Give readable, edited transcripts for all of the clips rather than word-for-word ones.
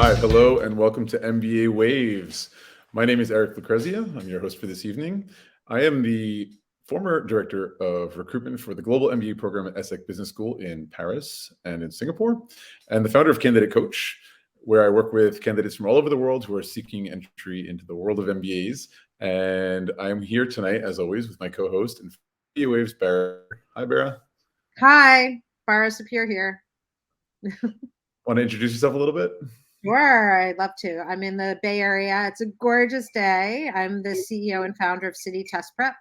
Hi, hello, and welcome to MBA Waves. My name is Eric Lucrezia. I'm your host for this evening. I am the former director of recruitment for the global MBA program at ESSEC Business School in Paris and in Singapore, and the founder of Candidate Coach, where I work with candidates from all over the world who are seeking entry into the world of MBAs. And I am here tonight, as always, with my co-host and MBA Waves, Barra. Hi, Barra. Hi, Barra Sapir here. Want to introduce yourself a little bit? Sure, I'd love to. I'm in the Bay Area. It's a gorgeous day. I'm the CEO and founder of City Test Prep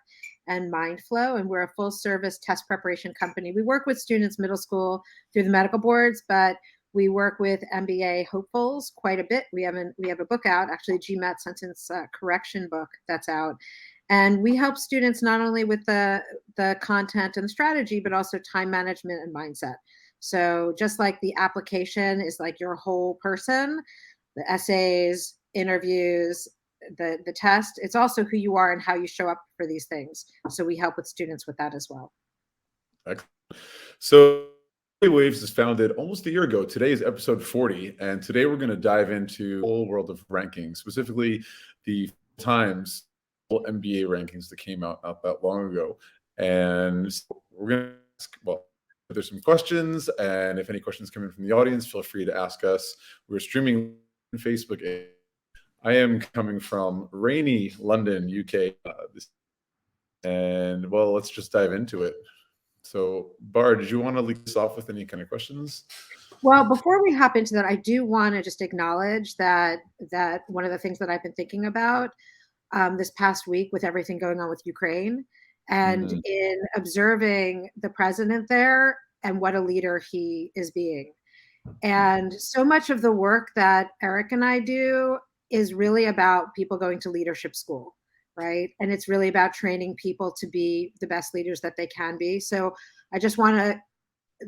and MindFlow, and we're a full service test preparation company. We work with students middle school through the medical boards, but we work with MBA hopefuls quite a bit. We have a book out, actually, a GMAT sentence correction book that's out. And we help students not only with the content and the strategy, but also time management and mindset. So just like the application is like your whole person, the essays, interviews, the test, it's also who you are and how you show up for these things. So we help with students with that as well. Excellent. So MBA Waves was founded almost a year ago. Today is episode 40, and today we're going to dive into the whole world of rankings, specifically the Times MBA rankings that came out not that long ago. And so we're going to ask, well, if there's some questions, and if any questions come in from the audience, feel free to ask us. We're streaming on Facebook. I am coming from rainy London, UK, and well, let's just dive into it. So, Bar, did you want to lead us off with any kind of questions? Well, before we hop into that, I do want to just acknowledge that one of the things that I've been thinking about this past week with everything going on with Ukraine, and in observing the president there and what a leader he is being. And so much of the work that Eric and I do is really about people going to leadership school, right? And it's really about training people to be the best leaders that they can be. So I just want to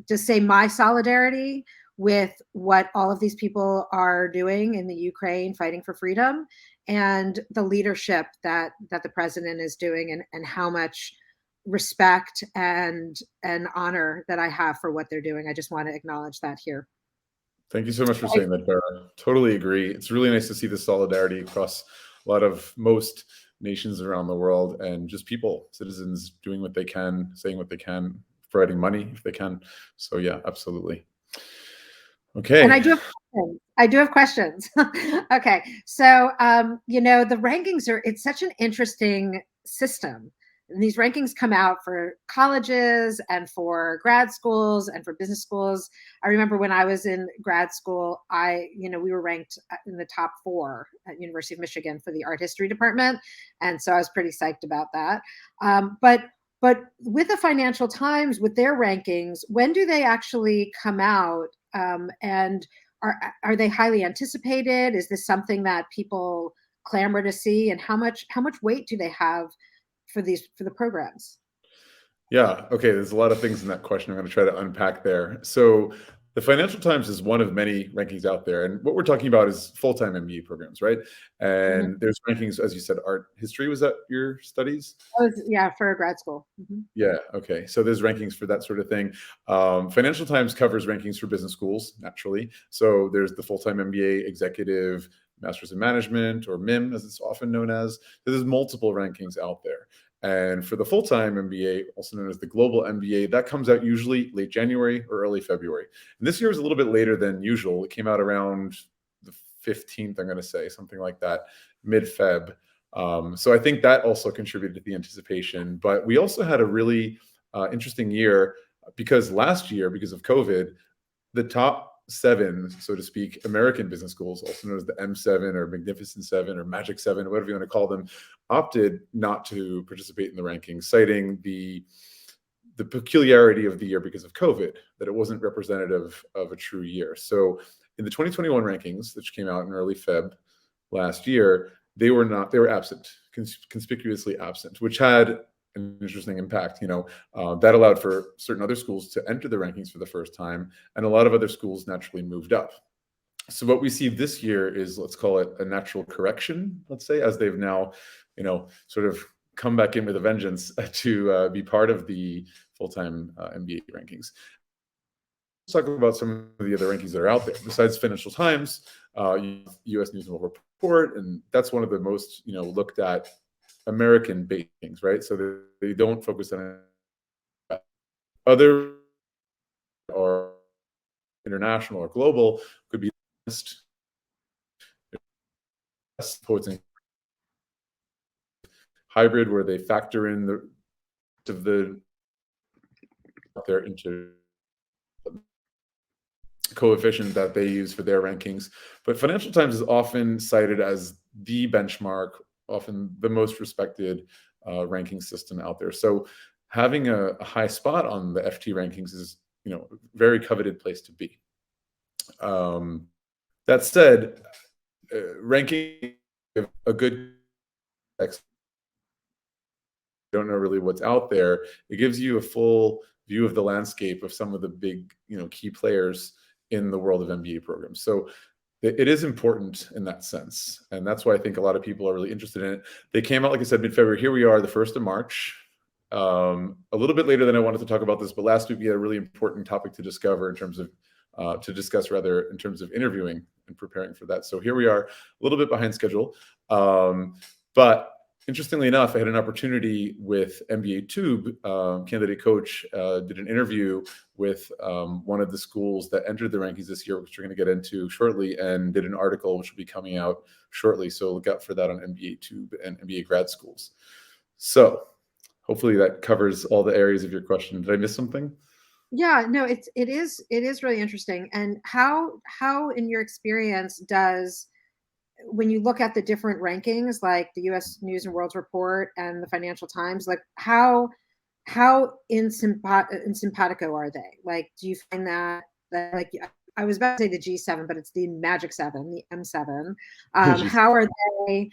just say my solidarity with what all of these people are doing in the Ukraine, fighting for freedom, and the leadership that the president is doing, and how much respect and honor that I have for what they're doing. I just want to acknowledge that here. Thank you so much for saying that, Barra. Totally agree. It's really nice to see the solidarity across a lot of most nations around the world, and just people, citizens doing what they can, saying what they can, providing money if they can. So yeah, absolutely. Okay. And I do have questions. Okay. So, the rankings it's such an interesting system. And these rankings come out for colleges and for grad schools and for business schools. I remember when I was in grad school, we were ranked in the top 4 at University of Michigan for the art history department. And so I was pretty psyched about that. But with the Financial Times, with their rankings, when do they actually come out? And are they highly anticipated? Is this something that people clamor to see? And how much weight do they have for the programs? Yeah. Okay. There's a lot of things in that question I'm going to try to unpack there. So the Financial Times is one of many rankings out there. And what we're talking about is full-time MBA programs, right? And there's rankings, as you said, art history. Was that your studies? Yeah, for grad school. Yeah. Okay. So there's rankings for that sort of thing. Financial Times covers rankings for business schools, naturally. So there's the full-time MBA, executive, Masters in Management, or MIM, as it's often known as. So there's multiple rankings out there. And for the full-time MBA, also known as the global MBA, that comes out usually late January or early February. And this year is a little bit later than usual. It came out around the 15th, I'm going to say, something like that, mid-Feb. So I think that also contributed to the anticipation. But we also had a really interesting year because last year, because of COVID, the top 7, so to speak, American business schools, also known as the M7 or Magnificent 7 or Magic 7, whatever you want to call them, opted not to participate in the rankings, citing the peculiarity of the year because of COVID, that it wasn't representative of a true year. So in the 2021 rankings, which came out in early Feb last year, they were absent, conspicuously absent, which had an interesting impact. That allowed for certain other schools to enter the rankings for the first time, and a lot of other schools naturally moved up. So what we see this year is, let's call it a natural correction, let's say, as they've now, sort of come back in with a vengeance to be part of the full-time MBA rankings. Let's talk about some of the other rankings that are out there. Besides Financial Times, U.S. News and World Report, and that's one of the most looked at American bankings, right? So they don't focus on other or international or global. Could be posting hybrid where they factor in the their into coefficient that they use for their rankings. But Financial Times is often cited as the benchmark, often the most respected ranking system out there. So having a high spot on the FT rankings is a very coveted place to be. That said, ranking a good don't know really what's out there, it gives you a full view of the landscape of some of the big, key players in the world of MBA programs. So it is important in that sense. And that's why I think a lot of people are really interested in it. They came out, like I said, mid-February. Here we are, the 1st of March. A little bit later than I wanted to talk about this, but last week we had a really important topic to discover in terms of in terms of interviewing and preparing for that. So here we are, a little bit behind schedule. But interestingly enough, I had an opportunity with MBA Tube. Candidate coach did an interview with one of the schools that entered the rankings this year, which we're going to get into shortly, and did an article which will be coming out shortly. So look out for that on MBA Tube and MBA grad schools. So hopefully that covers all the areas of your question. Did I miss something? Yeah, no, it is really interesting. And how in your experience does, when you look at the different rankings, like the U.S. News and World Report and the Financial Times, like how in simpatico are they? Like, do you find that like, I was about to say the G7, but it's the Magic Seven, the M7. How are they?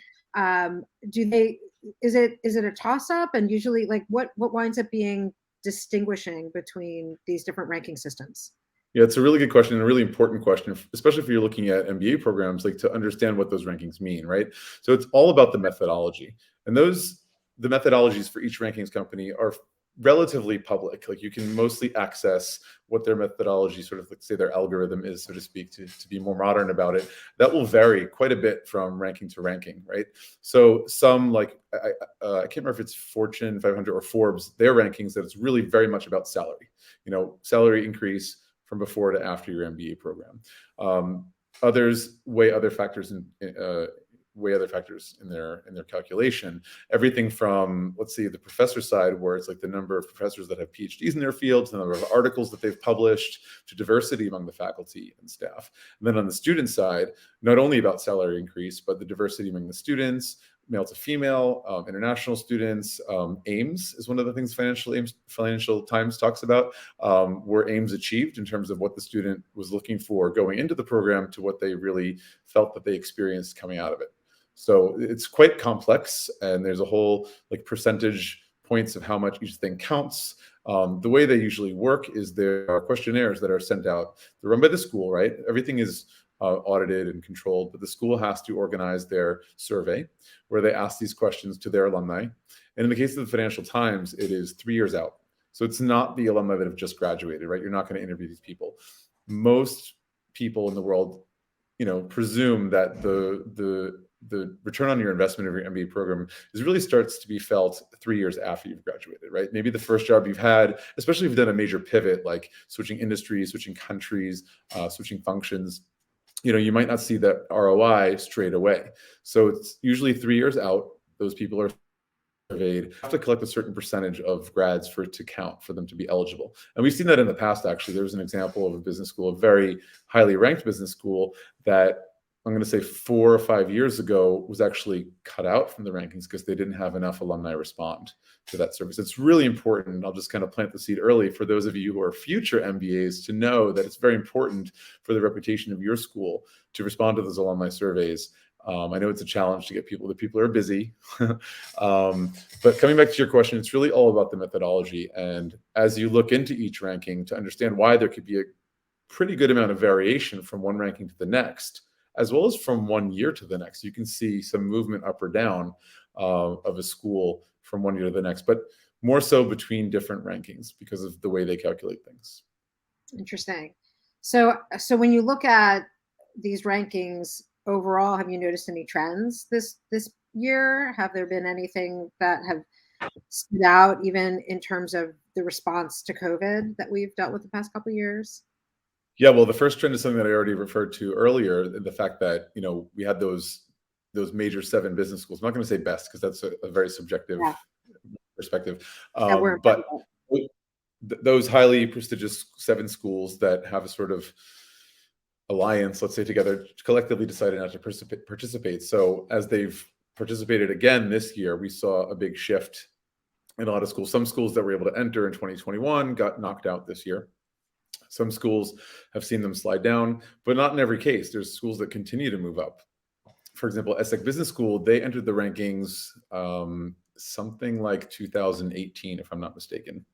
Do they? Is it a toss up? And usually, like, what winds up being distinguishing between these different ranking systems? Yeah, it's a really good question and a really important question, especially if you're looking at MBA programs, like to understand what those rankings mean, right? So it's all about the methodology. And the methodologies for each rankings company are relatively public. Like you can mostly access what their methodology, sort of like say their algorithm is, so to speak, to be more modern about it. That will vary quite a bit from ranking to ranking, right? So some like, I can't remember if it's Fortune 500 or Forbes, their rankings, that it's really very much about salary, salary increase from before to after your MBA program. Others weigh other factors in their calculation. Everything from, let's see, the professor side, where it's like the number of professors that have PhDs in their fields, the number of articles that they've published, to diversity among the faculty and staff. And then on the student side, not only about salary increase, but the diversity among the students, male to female, international students. Aims is one of the things Financial Times talks about. Were aims achieved in terms of what the student was looking for going into the program to what they really felt that they experienced coming out of it. So it's quite complex, and there's a whole like percentage points of how much each thing counts. The way they usually work is there are questionnaires that are sent out. They're run by the school, right? Everything is audited and controlled, but the school has to organize their survey where they ask these questions to their alumni. And in the case of the Financial Times, it is 3 years out. So it's not the alumni that have just graduated, right? You're not going to interview these people. Most people in the world, presume that the return on your investment of your MBA program really starts to be felt 3 years after you've graduated, right? Maybe the first job you've had, especially if you've done a major pivot, like switching industries, switching countries, switching functions, you might not see that ROI straight away. So it's usually 3 years out. Those people are surveyed, have to collect a certain percentage of grads for it to count for them to be eligible. And we've seen that in the past, actually. There was an example of a business school, a very highly ranked business school that I'm going to say 4 or 5 years ago was actually cut out from the rankings because they didn't have enough alumni respond to that service. It's really important. I'll just kind of plant the seed early for those of you who are future MBAs to know that it's very important for the reputation of your school to respond to those alumni surveys. I know it's a challenge to get people. The people are busy. But coming back to your question, it's really all about the methodology. And as you look into each ranking to understand why there could be a pretty good amount of variation from one ranking to the next, as well as from 1 year to the next, you can see some movement up or down of a school from 1 year to the next, but more so between different rankings because of the way they calculate things. Interesting. So when you look at these rankings overall, have you noticed any trends this year? Have there been anything that have stood out, even in terms of the response to COVID that we've dealt with the past couple of years? Yeah, well, the first trend is something that I already referred to earlier, the fact that, we had those major 7 business schools. I'm not going to say best because that's a very Yeah, subjective perspective. that we're But those highly prestigious 7 schools that have a sort of alliance, let's say, together, collectively decided not to participate. So as they've participated again this year, we saw a big shift in a lot of schools. Some schools that were able to enter in 2021 got knocked out this year. Some schools have seen them slide down, but not in every case. There's schools that continue to move up. For example, ESSEC Business School, they entered the rankings something like 2018, if I'm not mistaken.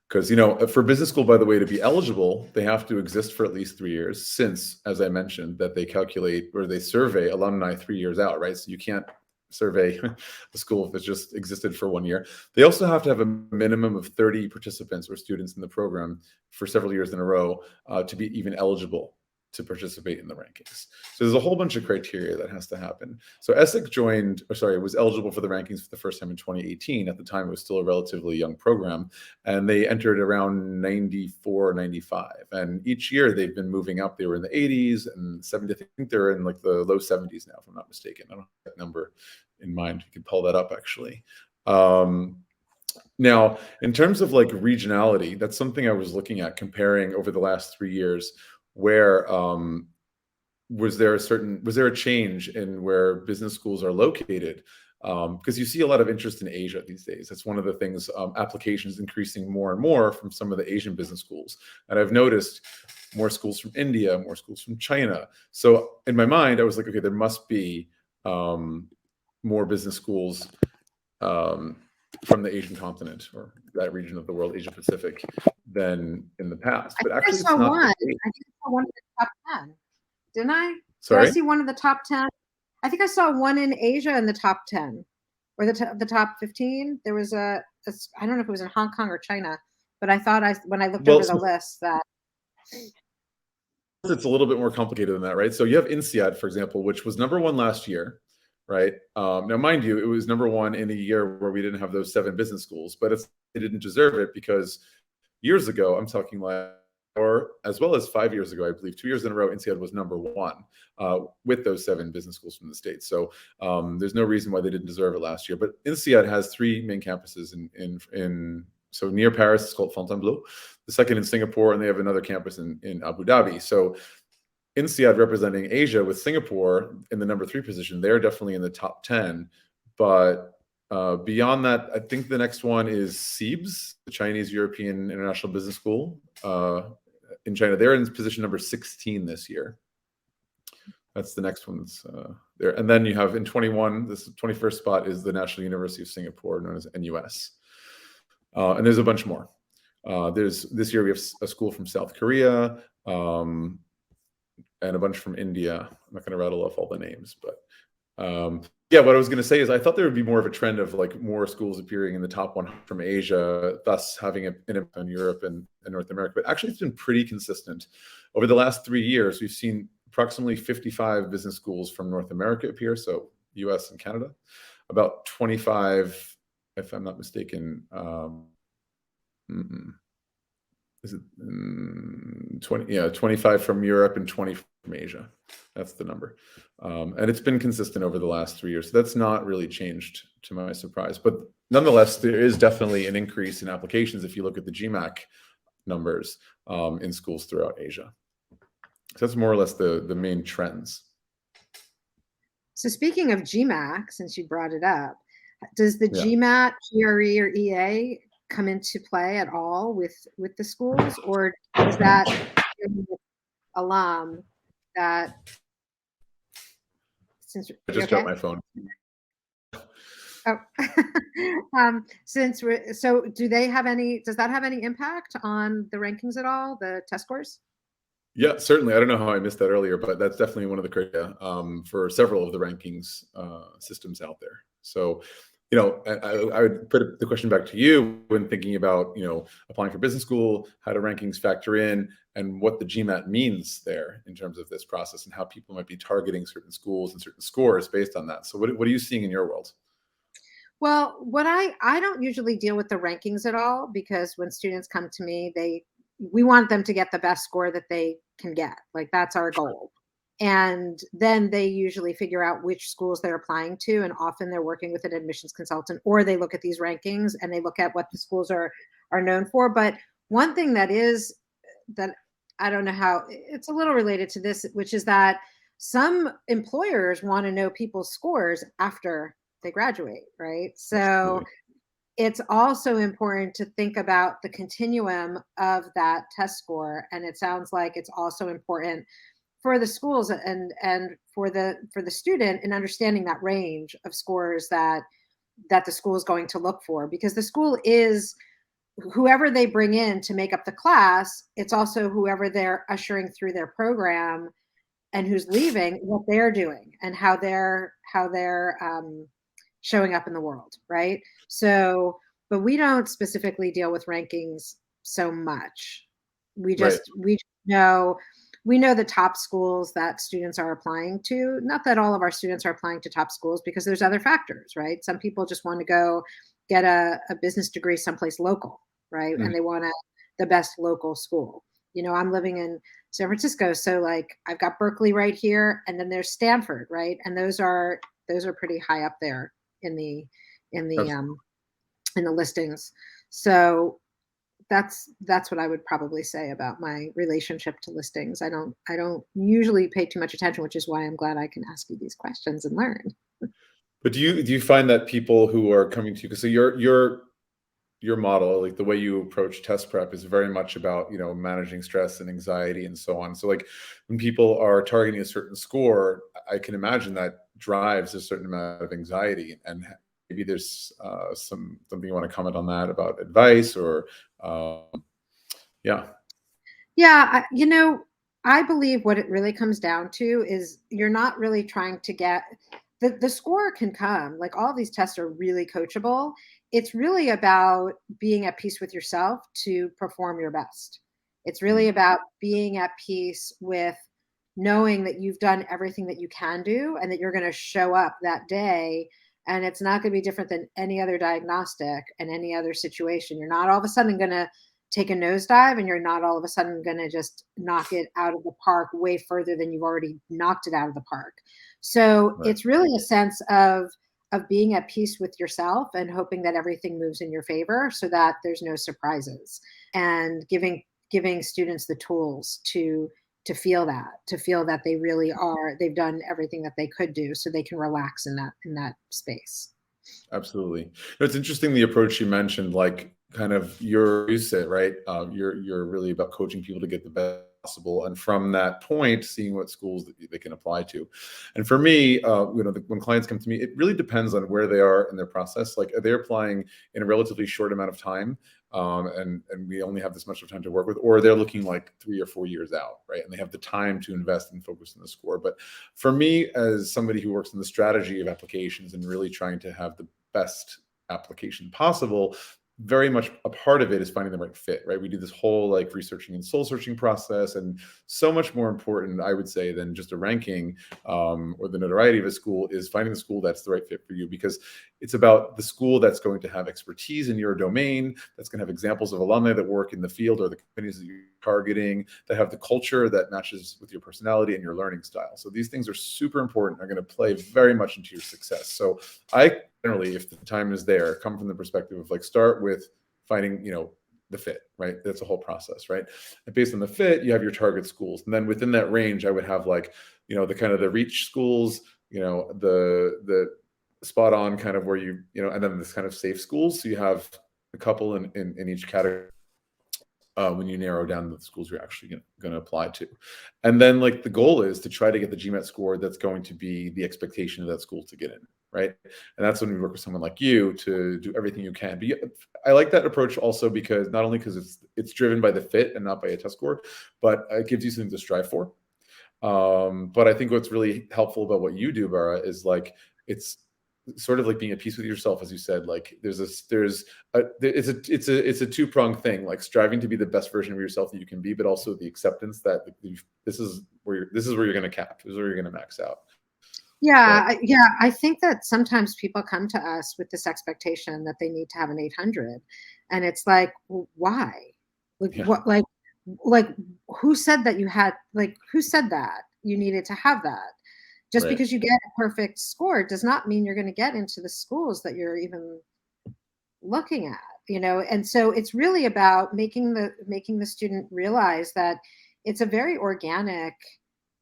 Because, for business school, by the way, to be eligible, they have to exist for at least 3 years, since, as I mentioned, that they calculate or they survey alumni 3 years out, right? So you can't survey a school if it's just existed for 1 year. They also have to have a minimum of 30 participants or students in the program for several years in a row to be even eligible to participate in the rankings. So there's a whole bunch of criteria that has to happen. So ESSEC was eligible for the rankings for the first time in 2018. At the time, it was still a relatively young program, and they entered around 94, 95. And each year they've been moving up. They were in the 80s and 70s. I think they're in like the low 70s now, if I'm not mistaken. I don't have that number in mind. You can pull that up, actually. Now, in terms of like regionality, that's something I was looking at, comparing over the last 3 years, where was there a change in where business schools are located? Because you see a lot of interest in Asia these days. That's one of the things, applications increasing more and more from some of the Asian business schools. And I've noticed more schools from India, more schools from China. So in my mind, I was like, okay, there must be more business schools from the Asian continent, or that region of the world, Asia Pacific, than in the past. I But think I actually, saw it's not one. the I case. think I saw one in the top 10. Didn't I? Did I Sorry? see one of the top 10? I think I saw one in Asia in the top 10 or the top 15. There was I don't know if it was in Hong Kong or China, but I thought when I looked Well, over the list that it's a little bit more complicated than that, right? So you have INSEAD, for example, which was number 1 last year, right? Now, mind you, it was number 1 in a year where we didn't have those 7 business schools, but it didn't deserve it, because years ago, I'm talking like, or as well as 5 years ago, I believe, 2 years in a row, INSEAD was number 1 with those 7 business schools from the States. So there's no reason why they didn't deserve it last year. But INSEAD has 3 main campuses so near Paris, it's called Fontainebleau, the second in Singapore, and they have another campus in Abu Dhabi. So INSEAD representing Asia with Singapore in the number 3 position, they're definitely in the top 10. But beyond that, I think the next one is CEIBS, the Chinese European International Business School in China. They're in position number 16 this year. That's the next one that's there. And then you have in 21, this 21st spot is the National University of Singapore, known as NUS. And there's a bunch more. This year we have a school from South Korea, and a bunch from India. I'm not going to rattle off all the names, but yeah, what I was going to say is I thought there would be more of a trend of like more schools appearing in the top 100 from Asia, thus having an impact on Europe and North America. But actually, it's been pretty consistent. Over the last 3 years, we've seen approximately 55 business schools from North America appear, so US and Canada, about 25, if I'm not mistaken, is it 20? Yeah, 25 from Europe and 20 from Asia. That's the number. And it's been consistent over the last 3 years. So that's not really changed, to my surprise. But nonetheless, there is definitely an increase in applications if you look at the GMAC numbers in schools throughout Asia. So that's more or less the main trends. So speaking of GMAT, since you brought it up, does the Yeah. GMAT, GRE, or EA come into play at all with the schools, or is that alum that since I you just okay? dropped my phone. Oh, do they have any? Does that have any impact on the rankings at all? The test scores? Yeah, certainly. I don't know how I missed that earlier, but that's definitely one of the criteria for several of the rankings systems out there. So, I would put the question back to you when thinking about, applying for business school. How do rankings factor in? and what the GMAT means there in terms of this process and how people might be targeting certain schools and certain scores based on that. So what are you seeing in your world? Well, what I don't usually deal with the rankings at all, because when students come to me, we want them to get the best score that they can get. Like, that's our goal. And then they usually figure out which schools they're applying to, and often they're working with an admissions consultant, or they look at these rankings and they look at what the schools are known for. But one thing that I don't know how it's a little related to this, which is that some employers want to know people's scores after they graduate, right? So Absolutely. it's also important to think about the continuum of that test score. And it sounds like it's also important for the schools and for the student in understanding that range of scores that the school is going to look for, because the school is whoever they bring in to make up the class. It's also whoever they're ushering through their program and who's leaving, what they're doing and how they're showing up in the world, right? So, but we don't specifically deal with rankings so much. Right. We know we know the top schools that students are applying to. Not that all of our students are applying to top schools, because there's other factors, right? Some people just want to go get a business degree someplace local, right? Mhm. And they want the best local school. I'm living in San Francisco, so like I've got Berkeley right here, and then there's Stanford, right? And those are pretty high up there in the in the Abs- um in the listings. So that's what I would probably say about my relationship to listings. I don't usually pay too much attention, which is why I'm glad I can ask you these questions and learn. But do you find that people who are coming to you, because so your model, like the way you approach test prep, is very much about managing stress and anxiety and so on. So like when people are targeting a certain score, I can imagine that drives a certain amount of anxiety. And maybe there's something you want to comment on that about advice or yeah. Yeah, I believe what it really comes down to is you're not really trying to get the score can come. Like, all these tests are really coachable. It's really about being at peace with yourself to perform your best. It's really Mm, about being at peace with knowing that you've done everything that you can do and that you're going to show up that day, and it's not going to be different than any other diagnostic and any other situation. You're not all of a sudden going to take a nosedive, and you're not all of a sudden going to just knock it out of the park way further than you've already knocked it out of the park. So right. it's really a sense of being at peace with yourself and hoping that everything moves in your favor so that there's no surprises, and giving students the tools to feel that they really are they've done everything that they could do, so they can relax in that space. Absolutely. No, it's interesting the approach you mentioned, like kind of you said, right? You're really about coaching people to get the best possible, and from that point, seeing what schools that they can apply to. And for me, when clients come to me, it really depends on where they are in their process. Like, are they applying in a relatively short amount of time, and we only have this much of time to work with, or they're looking like 3 or 4 years out, right? And they have the time to invest and focus on the score. But for me, as somebody who works in the strategy of applications and really trying to have the best application possible, very much a part of it is finding the right fit, right? We do this whole like researching and soul searching process, and so much more important, I would say, than just a ranking or the notoriety of a school is finding the school that's the right fit for you, because it's about the school that's going to have expertise in your domain, that's going to have examples of alumni that work in the field or the companies that you're targeting, that have the culture that matches with your personality and your learning style. So these things are super important, are going to play very much into your success. So I generally, if the time is there, come from the perspective of like start with finding, the fit, right? That's a whole process, right? And based on the fit, you have your target schools. And then within that range, I would have like, the kind of the reach schools, the spot on kind of where and then this kind of safe schools. So you have a couple in each category when you narrow down the schools you're actually going to apply to. And then like the goal is to try to get the GMAT score that's going to be the expectation of that school to get in, right? And that's when we work with someone like you to do everything you can. But I like that approach also because not only because it's driven by the fit and not by a test score, but it gives you something to strive for. But I think what's really helpful about what you do, Bara, is like it's sort of like being at peace with yourself, as you said. Like it's a two-pronged thing, like striving to be the best version of yourself that you can be, but also the acceptance that this is where you're going to cap. This is where you're going to max out. Yeah, So yeah. I think that sometimes people come to us with this expectation that they need to have an 800, and it's like, well, why? Like yeah, what? Like who said that you had? Like who said that you needed to have that? Just right, because you get a perfect score does not mean you're going to get into the schools that you're even looking at. And so it's really about making the student realize that it's a very organic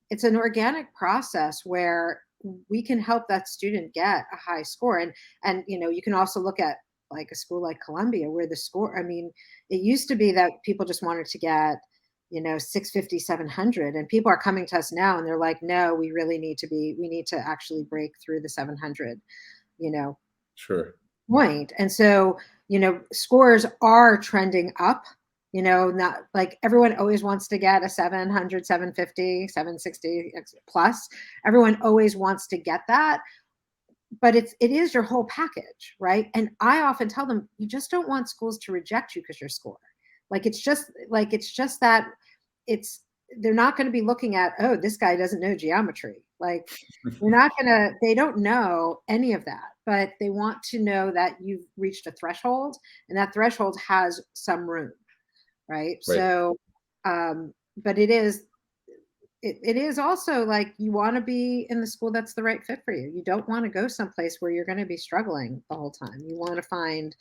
it's an organic process where we can help that student get a high score. And you can also look at like a school like Columbia, where the score, I mean, it used to be that people just wanted to get 650, 700, and people are coming to us now and they're like, no, we need to actually break through the 700 you know sure, point. And so, scores are trending up. Not like everyone always wants to get a 700, 750, 760 plus. Everyone always wants to get that, but it is your whole package, right? And I often tell them, you just don't want schools to reject you because your score. It's just that it's they're not going to be looking at, oh, this guy doesn't know geometry. Like they don't know any of that, but they want to know that you've reached a threshold, and that threshold has some room, right? right. So, but it is also like you want to be in the school that's the right fit for you. You don't want to go someplace where you're going to be struggling the whole time. You want to find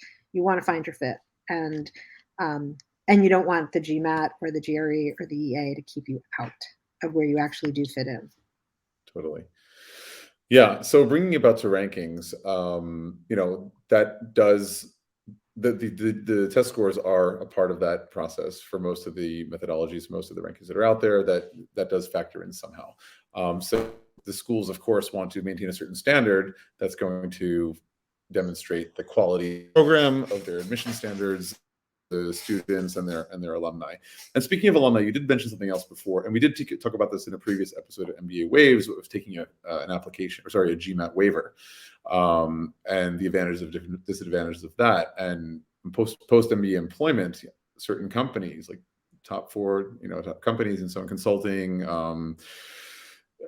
your fit, and um, and you don't want the GMAT or the GRE or the EA to keep you out of where you actually do fit in. Totally. Yeah. So bringing it back to rankings, that does the test scores are a part of that process for most of the methodologies, most of the rankings that are out there. That does factor in somehow. So the schools, of course, want to maintain a certain standard that's going to demonstrate the quality program of their admission standards, the students and their alumni. And speaking of alumni, you did mention something else before, and we did talk about this in a previous episode of MBA Waves, of taking an application, or sorry, a GMAT waiver, and the advantages of different disadvantages of that. And post MBA employment, certain companies like top four, top companies in some consulting.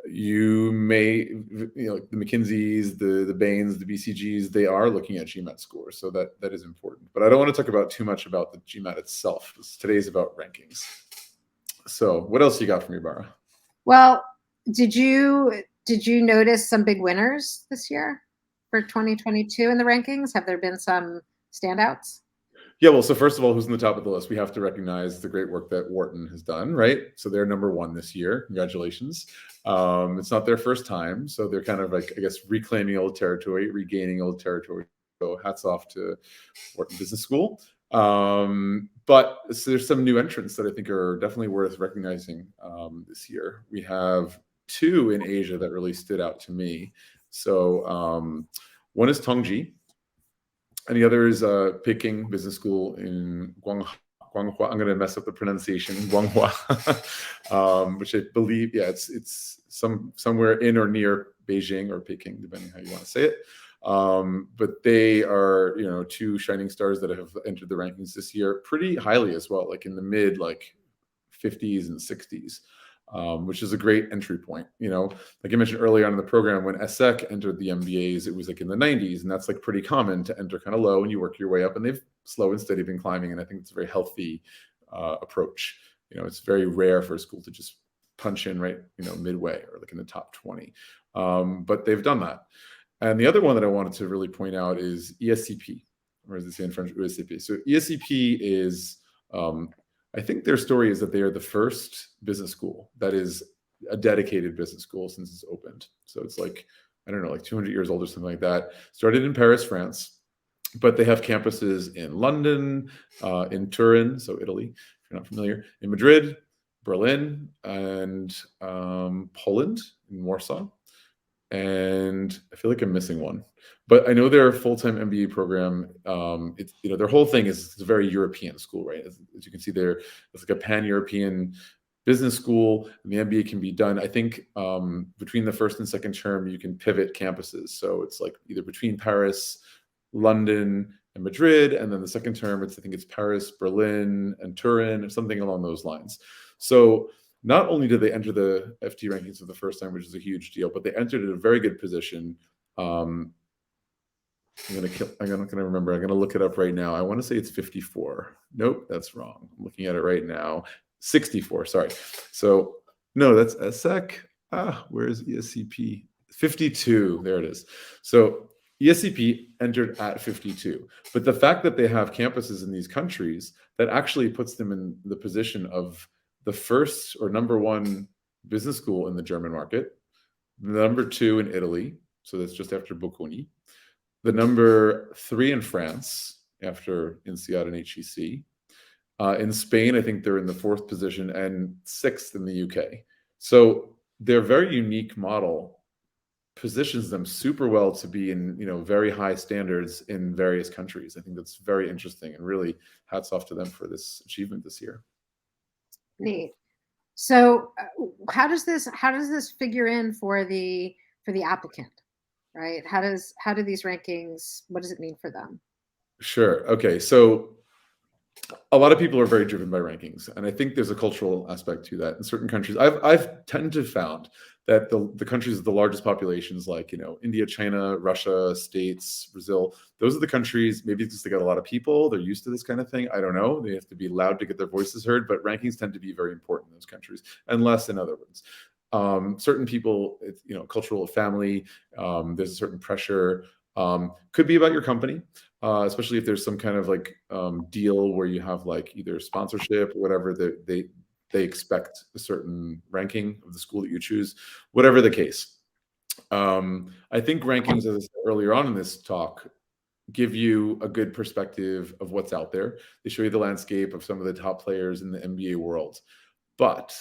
You may, like the McKinseys, the Bains, the BCGs, they are looking at GMAT scores, so that is important. But I don't want to talk about too much about the GMAT itself. Today's about rankings. So what else you got for me, Bara? Well, did you notice some big winners this year for 2022 in the rankings? Have there been some standouts? Yeah, well, so first of all, who's in the top of the list? We have to recognize the great work that Wharton has done, right? So they're number one this year. Congratulations. It's not their first time, so they're kind of like, I guess, reclaiming old territory, regaining old territory. So hats off to Wharton Business School. But so there's some new entrants that I think are definitely worth recognizing this year. We have two in Asia that really stood out to me. So one is Tongji, and the other is Peking Business School in Guanghua. I'm going to mess up the pronunciation, Guanghua, which I believe, yeah, it's somewhere in or near Beijing or Peking, depending how you want to say it. But they are, two shining stars that have entered the rankings this year pretty highly as well, like in the mid 50s and 60s. Which is a great entry point. Like I mentioned earlier on in the program, when ESSEC entered the MBAs, it was like in the 90s, and that's like pretty common to enter kind of low and you work your way up, and they've slow and steady been climbing. And I think it's a very healthy approach. It's very rare for a school to just punch in right, midway or like in the top 20. But they've done that. And the other one that I wanted to really point out is ESCP, or as they say in French, ESCP. So ESCP is, I think their story is that they are the first business school that is a dedicated business school since it's opened. So it's like, I don't know, like 200 years old or something like that. Started in Paris, France, but they have campuses in London, in Turin, so Italy, if you're not familiar, in Madrid, Berlin, and Poland, in Warsaw. And I feel like I'm missing one, but I know their full-time MBA program. It's their whole thing is it's a very European school, right? As you can see there, it's like a pan-European business school and the MBA can be done. I think between the first and second term, you can pivot campuses. So it's like either between Paris, London, and Madrid, and then the second term, I think it's Paris, Berlin, and Turin, or something along those lines. So not only did they enter the FT rankings for the first time, which is a huge deal, but they entered at a very good position. I'm not gonna remember. I'm gonna look it up right now. I want to say it's 54. Nope, that's wrong. I'm looking at it right now. 64. Sorry. So no, that's ESSEC. Where is ESCP? 52. There it is. So ESCP entered at 52, but the fact that they have campuses in these countries, that actually puts them in the position of the first or number one business school in the German market, number two in Italy. So that's just after Bocconi, the number three in France after INSEAD and HEC. In Spain, I think they're in the fourth position, and sixth in the UK. So their very unique model positions them super well to be in, very high standards in various countries. I think that's very interesting, and really hats off to them for this achievement this year. Neat. So how does this figure in for the applicant, right? How do these rankings, what does it mean for them? Sure. Okay. So a lot of people are very driven by rankings, and I think there's a cultural aspect to that. In certain countries, I've tended to found that the countries with the largest populations, like India, China, Russia, States, Brazil, those are the countries. Maybe it's because they got a lot of people, they're used to this kind of thing. I don't know. They have to be loud to get their voices heard, but rankings tend to be very important in those countries, and less in other ones. Certain people, it's, cultural family. There's a certain pressure. Could be about your company. Especially if there's some kind of like deal where you have like either sponsorship or whatever, they expect a certain ranking of the school that you choose, whatever the case. I think rankings, as I said earlier on in this talk, give you a good perspective of what's out there. They show you the landscape of some of the top players in the MBA world. But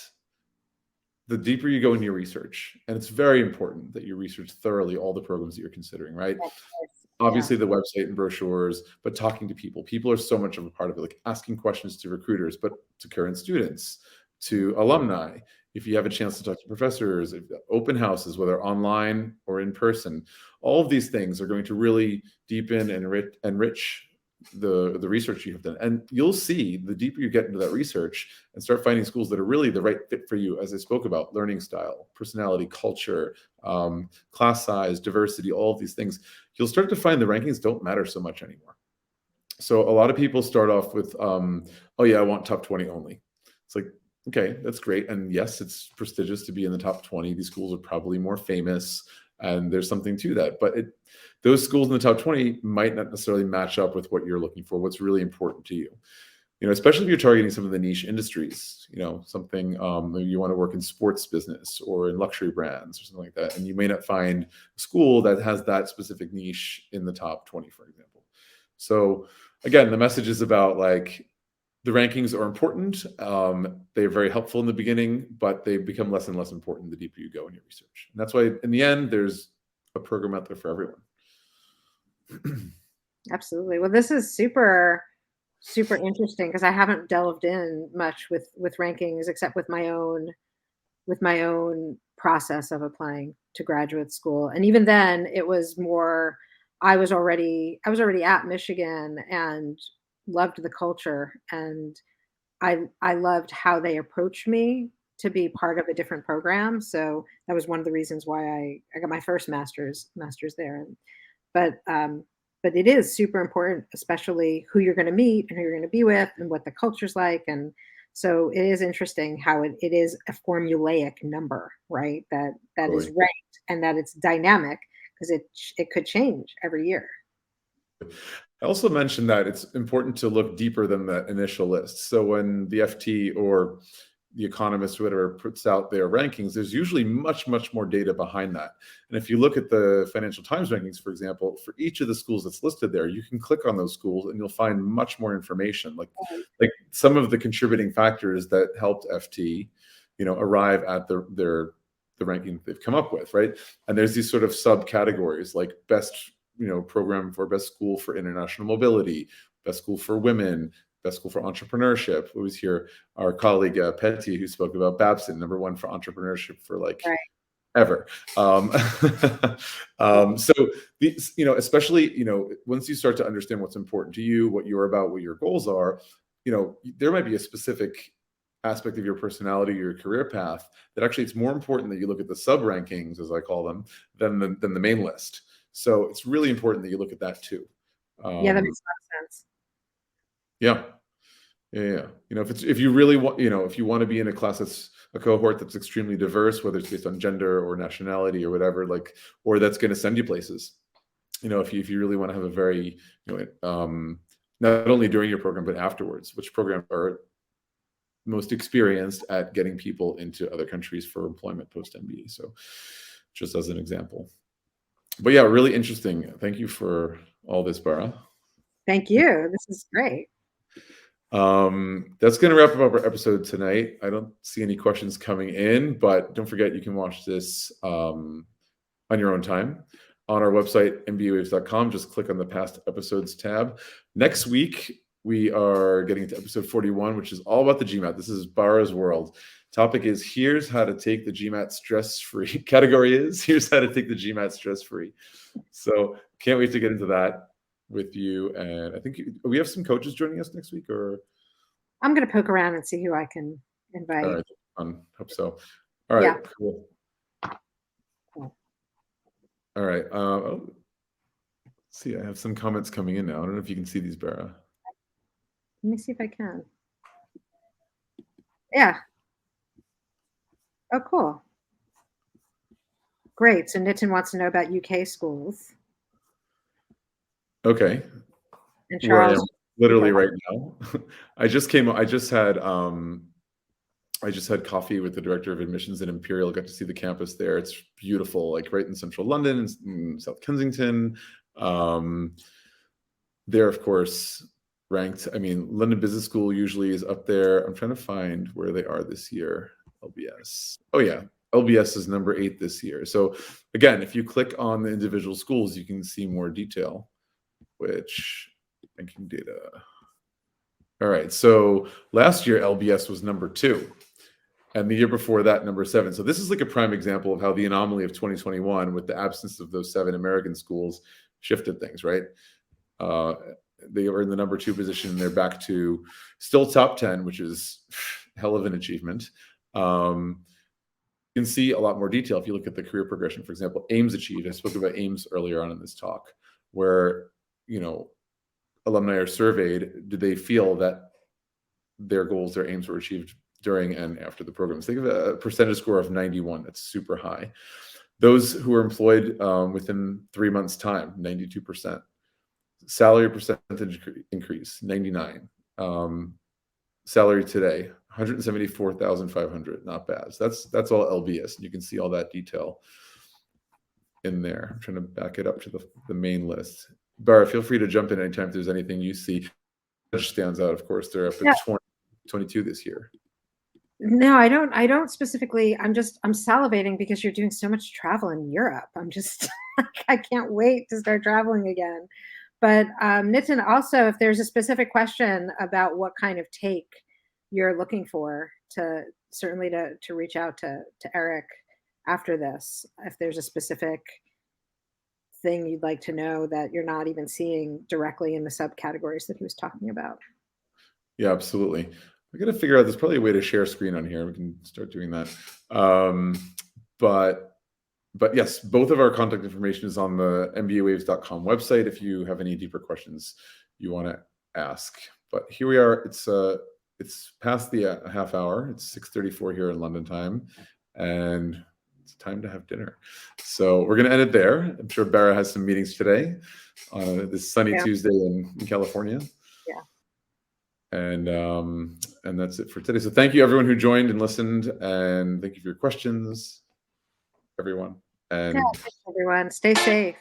the deeper you go in your research, and it's very important that you research thoroughly all the programs that you're considering, right? Obviously the website and brochures, but talking to people. People are so much of a part of it, like asking questions to recruiters, but to current students, to alumni. If you have a chance to talk to professors, open houses, whether online or in person, all of these things are going to really deepen and enrich the research you have done. And you'll see the deeper you get into that research and start finding schools that are really the right fit for you, as I spoke about, learning style, personality, culture, class size, diversity, all of these things, you'll start to find the rankings don't matter so much anymore. So a lot of people start off with, oh yeah, I want top 20 only. It's like, okay, that's great. And yes, it's prestigious to be in the top 20. These schools are probably more famous, and there's something to that. But those schools in the top 20 might not necessarily match up with what you're looking for, what's really important to you. Especially if you're targeting some of the niche industries, something, maybe you want to work in sports business or in luxury brands or something like that. And you may not find a school that has that specific niche in the top 20, for example. So again, the message is about like, the rankings are important. They're very helpful in the beginning, but they become less and less important the deeper you go in your research. And that's why in the end, there's a program out there for everyone. Absolutely. Well, this is super interesting because I haven't delved in much with rankings except with my own process of applying to graduate school. And even then it was more, I was already at Michigan and loved the culture, and I loved how they approached me to be part of a different program. So that was one of the reasons why I got my first master's there. But it is super important, especially who you're going to meet and who you're going to be with and what the culture's like. And so it is interesting how it is a formulaic number, right? That is ranked, and that it's dynamic because it could change every year. I also mentioned that it's important to look deeper than the initial list. So when the FT or the Economist or whatever puts out their rankings, there's usually much, much more data behind that. And if you look at the Financial Times rankings, for example, for each of the schools that's listed there, you can click on those schools and you'll find much more information, like some of the contributing factors that helped FT, arrive at the ranking they've come up with, right? And there's these sort of subcategories like best program for best school for international mobility, best school for women, best school for entrepreneurship. Who was here? Our colleague Petty, who spoke about Babson, #1 for entrepreneurship for like Right. ever. So these, especially, once you start to understand what's important to you, what you're about, what your goals are, there might be a specific aspect of your personality, your career path, that actually it's more important that you look at the sub rankings, as I call them, than the main list. So it's really important that you look at that too. Yeah, that makes a lot of sense. Yeah. Yeah. If you really want, if you want to be in a class that's a cohort that's extremely diverse, whether it's based on gender or nationality or whatever, or that's going to send you places, if you really want to have a very, not only during your program, but afterwards, which programs are most experienced at getting people into other countries for employment post MBA. So just as an example. But yeah, really interesting. Thank you for all this, Bara. Thank you. This is great. That's going to wrap up our episode tonight. I don't see any questions coming in, but don't forget you can watch this on your own time on our website, mbawaves.com. Just click on the past episodes tab. Next week, we are getting to episode 41, which is all about the GMAT. This is Bara's world. Topic is here's how to take the GMAT stress-free. Category is here's how to take the GMAT stress-free. So can't wait to get into that with you. And I think we have some coaches joining us next week, or I'm going to poke around and see who I can invite. all right, hope so. All right, Yeah. cool. Cool. All right. See, I have some comments coming in now. I don't know if you can see these, Bara. Let me see if I can. Yeah. Oh, cool. Great. So Nitin wants to know about UK schools. Okay. And Where I am Charles, literally right now. I just had coffee with the director of admissions at Imperial, got to see the campus there. It's beautiful, like right in central London, in South Kensington. They're, of course, ranked. I mean, London Business School usually is up there. I'm trying to find where they are this year. LBS. Oh, yeah. LBS is number 8 this year. So again, if you click on the individual schools, you can see more detail, which ranking data. All right. So last year, LBS was number 2. And the year before that, number 7. So this is like a prime example of how the anomaly of 2021, with the absence of those 7 American schools, shifted things, right? They were in the number 2 position, and they're back to still top 10, which is hell of an achievement. You can see a lot more detail if you look at the career progression. For example, Ames achieved. I spoke about Ames earlier on in this talk, where, alumni are surveyed. Did they feel that their goals, their aims were achieved during and after the programs? Think of a percentage score of 91. That's super high. Those who were employed within 3 months' time, 92%. Salary percentage increase, 99. Salary today, 174,500. Not bad. So that's all LBS. And you can see all that detail in there. I'm trying to back it up to the main list. Bara, feel free to jump in anytime if there's anything you see that stands out. Of course, they're up at 22 this year. No, I don't specifically. I'm salivating because you're doing so much travel in Europe. I'm just, I can't wait to start traveling again. But Nitin, also, if there's a specific question about what kind of take you're looking for, to certainly to reach out to Eric after this. If there's a specific thing you'd like to know that you're not even seeing directly in the subcategories that he was talking about. Yeah, absolutely. I got to figure out, there's probably a way to share screen on here. We can start doing that. But yes, both of our contact information is on the mbawaves.com website if you have any deeper questions you want to ask. But here we are. It's past the half hour. It's 6:34 here in London time, and it's time to have dinner. So we're going to end it there. I'm sure Bara has some meetings today on this sunny Tuesday in California. Yeah. And that's it for today. So thank you everyone who joined and listened, and thank you for your questions, everyone. And yeah, everyone, stay safe.